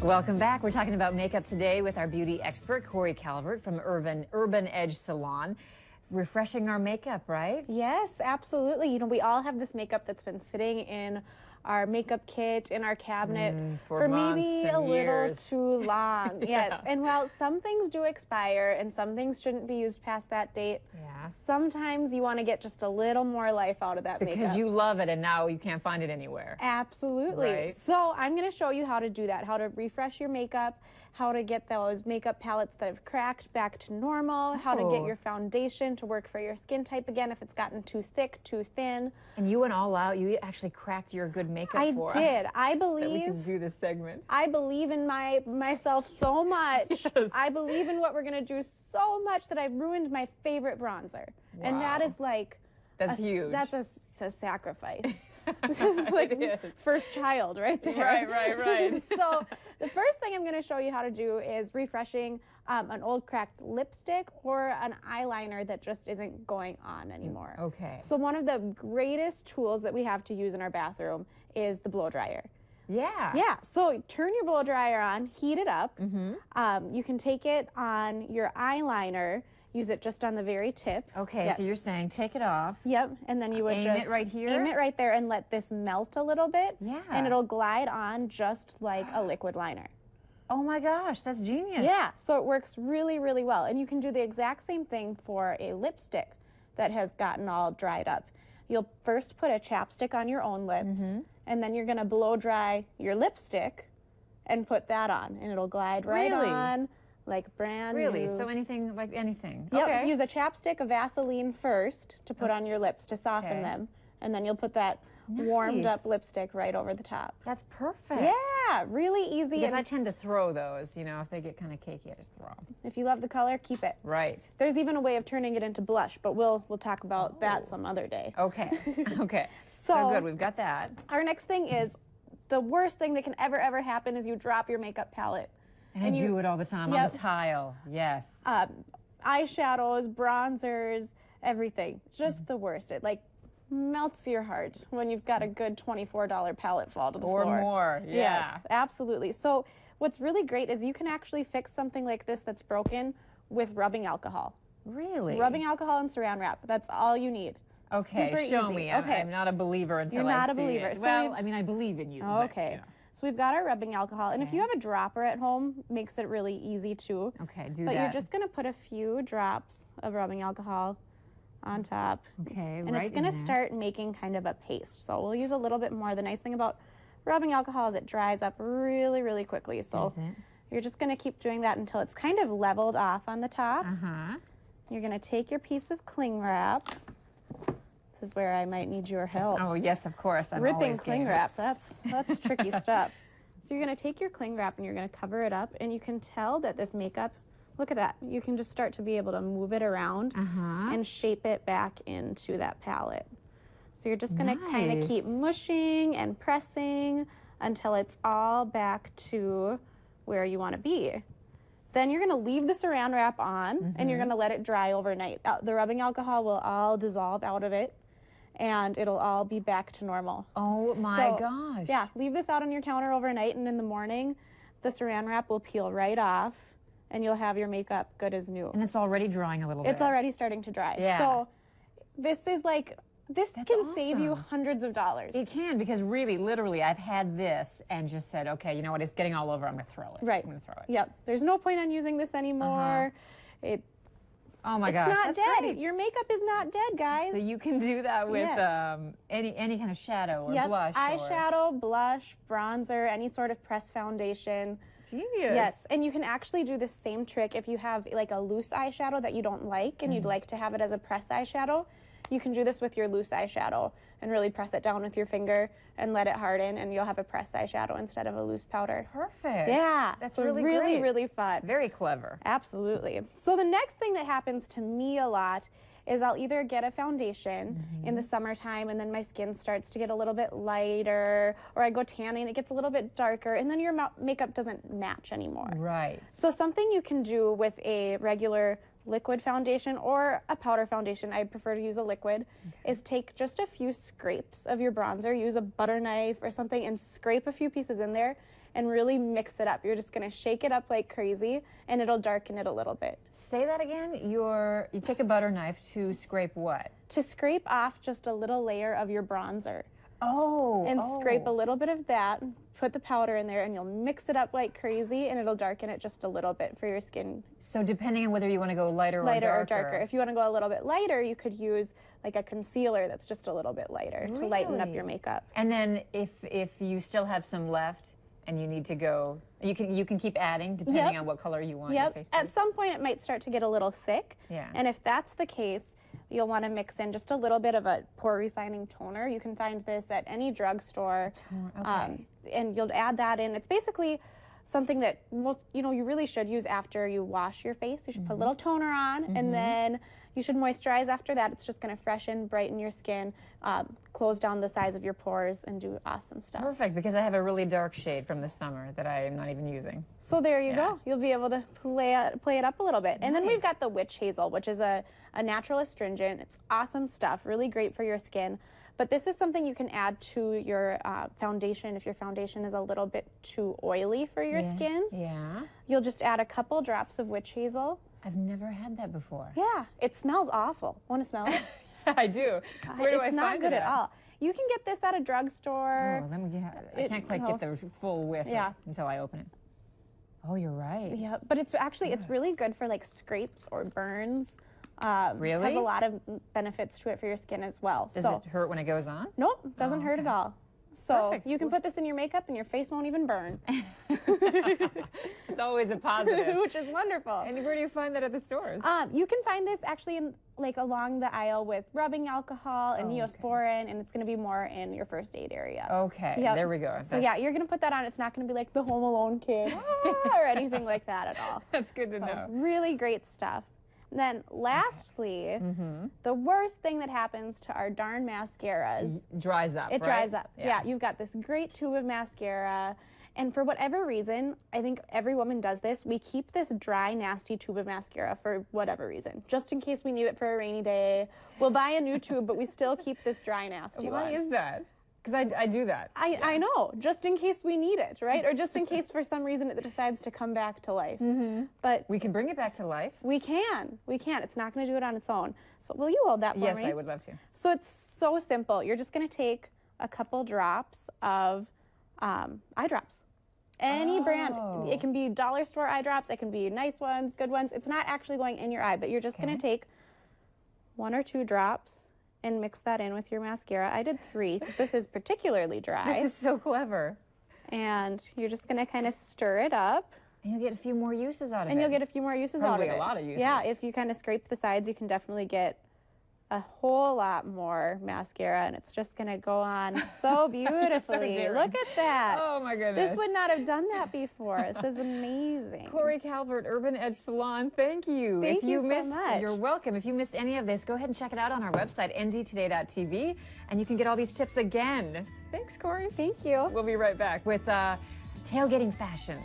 Welcome back. We're talking about makeup today with our beauty expert, Corey Calvert from Urban Edge Salon. Refreshing our makeup, right? Yes, absolutely. You know, we all have this makeup that's been sitting in our makeup kit in our cabinet for maybe a little years. too long. Yeah. Yes. And while some things do expire and some things shouldn't be used past that date, sometimes you want to get just a little more life out of that makeup. Because you love it and now you can't find it anywhere. Absolutely. Right. So I'm going to show you how to do that, how to refresh your makeup, how to get those makeup palettes that have cracked back to normal, how to get your foundation to work for your skin type again if it's gotten too thick, too thin. And you went all out. You actually cracked your good makeup for us. I did. I So that we believe can do this segment. I believe in myself so much. Yes. I believe in what we're going to do so much that I've ruined my favorite bronzer. And that is like That's huge. That's a sacrifice. This is like first child right there. Right. So the first thing I'm going to show you how to do is refreshing an old cracked lipstick or an eyeliner that just isn't going on anymore. Okay. So one of the greatest tools that we have to use in our bathroom is the blow dryer. Yeah, so turn your blow dryer on, heat it up. You can take it on your eyeliner, use it just on the very tip. Okay, so you're saying take it off. Yep, and then you would aim it right here? Aim it right there and let this melt a little bit. Yeah. And it'll glide on just like a liquid liner. Oh my gosh, that's genius. Yeah, so it works really, really well. And you can do the exact same thing for a lipstick that has gotten all dried up. You'll first put a chapstick on your own lips, and then you're gonna blow dry your lipstick and put that on, and it'll glide right on like brand new. So anything, like anything. Yep, Okay. use a chapstick of Vaseline first to put on your lips to soften them, and then you'll put that warmed up lipstick right over the top. That's perfect. Yeah, really easy. Because I tend to throw those, you know, if they get kind of cakey, I just throw them. If you love the color, keep it. Right. There's even a way of turning it into blush, but we'll talk about that some other day. Okay. Okay. So good, we've got that. Our next thing is the worst thing that can ever happen is you drop your makeup palette. And I do it all the time on the tile. Yes. Eyeshadows, bronzers, everything. Just the worst. It like melts your heart when you've got a good $24 palette fall to the floor. Or more, yeah. Yes, absolutely. So what's really great is you can actually fix something like this that's broken with rubbing alcohol. Really? Rubbing alcohol and saran wrap. That's all you need. Okay, Super show easy. me. Okay. I'm not a believer until You're not I a see believer. it. So Well, I mean, I believe in you. but, Okay. you know. So we've got our rubbing alcohol, and if you have a dropper at home, makes it really easy too. Okay, do But that. you're just gonna put a few drops of rubbing alcohol on top. Okay, And it's gonna start making kind of a paste. So we'll use a little bit more. The nice thing about rubbing alcohol is it dries up really, really quickly. So you're just gonna keep doing that until it's kind of leveled off on the top. You're gonna take your piece of cling wrap. This is where I might need your help. Oh, yes, of course. I'm Ripping always cling game. wrap, that's tricky stuff. So you're gonna take your cling wrap and you're gonna cover it up, and you can tell that this makeup, look at that, you can just start to be able to move it around and shape it back into that palette. So you're just gonna kind of keep mushing and pressing until it's all back to where you wanna be. Then you're gonna leave the saran wrap on and you're gonna let it dry overnight. The rubbing alcohol will all dissolve out of it, and it'll all be back to normal. Oh my gosh. Yeah, leave this out on your counter overnight, and in the morning, the saran wrap will peel right off, and you'll have your makeup good as new. And it's already drying a little bit. It's already starting to dry. Yeah. So this is like, this can save you awesome. hundreds of dollars. It can, because really, literally, I've had this and just said, okay, you know what, it's getting all over, I'm gonna throw it. Right. I'm gonna throw it. Yep. There's no point on using this anymore. Oh my It's gosh, not that's dead. great. Your makeup is not dead, guys. So you can do that with any kind of shadow or blush. Eyeshadow, blush, bronzer, any sort of pressed foundation. Genius. Yes, and you can actually do the same trick if you have like a loose eyeshadow that you don't like and you'd like to have it as a pressed eyeshadow. You can do this with your loose eyeshadow and really press it down with your finger and let it harden, and you'll have a pressed eyeshadow instead of a loose powder. Perfect. Yeah, That's so really really, great. really fun. Very clever. Absolutely. So the next thing that happens to me a lot is I'll either get a foundation in the summertime and then my skin starts to get a little bit lighter, or I go tanning, it gets a little bit darker, and then your makeup doesn't match anymore. Right. So something you can do with a regular liquid foundation or a powder foundation, I prefer to use a liquid, is take just a few scrapes of your bronzer, use a butter knife or something and scrape a few pieces in there and really mix it up. You're just gonna shake it up like crazy and it'll darken it a little bit. Say that again. You take a butter knife to scrape what? To scrape off just a little layer of your bronzer. Oh. And scrape a little bit of that, put the powder in there, and you'll mix it up like crazy, and it'll darken it just a little bit for your skin. So depending on whether you want to go lighter or darker. If you want to go a little bit lighter, you could use like a concealer that's just a little bit lighter to lighten up your makeup. And then if you still have some left and you need to go, you can keep adding depending on what color you want your face to be. At some point, it might start to get a little thick. Yeah. And if that's the case, you'll want to mix in just a little bit of a pore refining toner. You can find this at any drugstore. Okay. And you'll add that in. It's basically something that you really should use after you wash your face. You should put a little toner on, and then you should moisturize after that. It's just going to freshen, brighten your skin, close down the size of your pores, and do awesome stuff. Perfect, because I have a really dark shade from the summer that I am not even using. So there you go. You'll be able to play it up a little bit. And then we've got the witch hazel, which is a natural astringent. It's awesome stuff, really great for your skin. But this is something you can add to your foundation if your foundation is a little bit too oily for your skin. Yeah. You'll just add a couple drops of witch hazel. I've never had that before. Yeah, it smells awful. Want to smell it? I do. Where do I find it? It's not good at all. You can get this at a drugstore. Oh, let me get. I can't quite get the full whiff until I open it. Oh, you're right. Yeah, but it's really good for like scrapes or burns. Really? Has a lot of benefits to it for your skin as well. Does it hurt when it goes on? Nope, doesn't hurt at all. So Perfect. you can put this in your makeup and your face won't even burn. It's always a positive. Which is wonderful. And where do you find that at the stores? You can find this actually in along the aisle with rubbing alcohol and Neosporin, and it's going to be more in your first aid area. Okay, there we go. So yeah, you're going to put that on. It's not going to be like the Home Alone kid or anything like that at all. That's good to know. Really great stuff. And then lastly, the worst thing that happens to our darn mascaras. Dries up, It dries up. Yeah, you've got this great tube of mascara. And for whatever reason, I think every woman does this. We keep this dry, nasty tube of mascara for whatever reason. Just in case we need it for a rainy day. We'll buy a new tube, but we still keep this dry, nasty one. Why is that? Because I do that. I know, just in case we need it, right? Or just in case for some reason it decides to come back to life. But we can bring it back to life. We can. It's not going to do it on its own. So will you hold that for me? Yes, I would love to. So it's so simple. You're just going to take a couple drops of eye drops. Any brand. It can be dollar store eye drops. It can be nice ones, good ones. It's not actually going in your eye, but you're just going to take 1 or 2 drops and mix that in with your mascara. I did 3 because this is particularly dry. This is so clever. And you're just going to kind of stir it up. And you'll get a few more uses out of it. And you'll get a few more uses out of it. Probably a lot of uses. Yeah, if you kind of scrape the sides, you can definitely get a whole lot more mascara, and it's just going to go on so beautifully. Look at that. Oh, my goodness. This would not have done that before. This is amazing. Corey Calvert, Urban Edge Salon, thank you. Thank you so much. You're welcome. If you missed any of this, go ahead and check it out on our website, ndtoday.tv, and you can get all these tips again. Thanks, Corey. Thank you. We'll be right back with tailgating fashion.